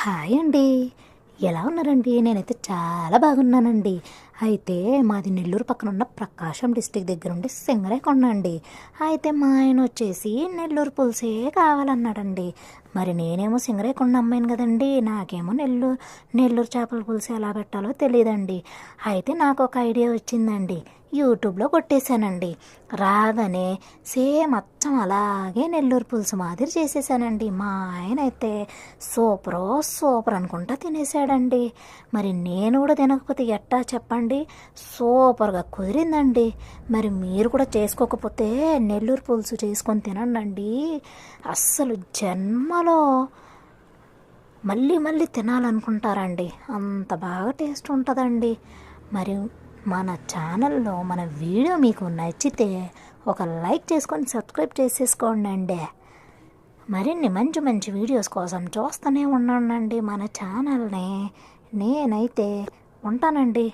Hi అండి. ఎలా ఉన్నారండి? నేనైతే చాలా బాగున్నానండి. అయితే మాది నెల్లూరు పక్కన ఉన్న ప్రకాశం డిస్ట్రిక్ట్ దగ్గర ఉండే సింగరేకొండ అండి. అయితే మా ఆయన వచ్చేసి నెల్లూరు పులుసే కావాలన్నాడండి. మరి నేనేమో సింగరేకొండ అమ్మాయిని కదండి. నాకేమో నెల్లూరు చేపల పులుసు ఎలా పెట్టాలో తెలియదండి. అయితే నాకు ఒక ఐడియా వచ్చిందండి. యూట్యూబ్లో కొట్టేశానండి. రాగానే సేమ్ అచ్చం అలాగే నెల్లూరు పులుసు మాదిరి చేసేసానండి. మా ఆయన అయితే సూపరో సూపర్ అనుకుంటా తినేసాడండి. మరి నేను కూడా తినకపోతే ఎట్టా చెప్పండి. సూపర్గా కుదిరిందండి. మరి మీరు కూడా చేసుకోకపోతే నెల్లూరు పులుసు చేసుకొని తినండి. అస్సలు జన్మలో మళ్ళీ మళ్ళీ తినాలనుకుంటారండి. అంత బాగా టేస్ట్ ఉంటుందండి. మరి మన ఛానల్లో మన వీడియో మీకు నచ్చితే ఒక లైక్ చేసుకొని సబ్స్క్రైబ్ చేసేసుకోండి అండి. మరిన్ని మంచి మంచి వీడియోస్ కోసం చూస్తూనే ఉన్నానండి మన ఛానల్ని. నేనైతే ఉంటానండి.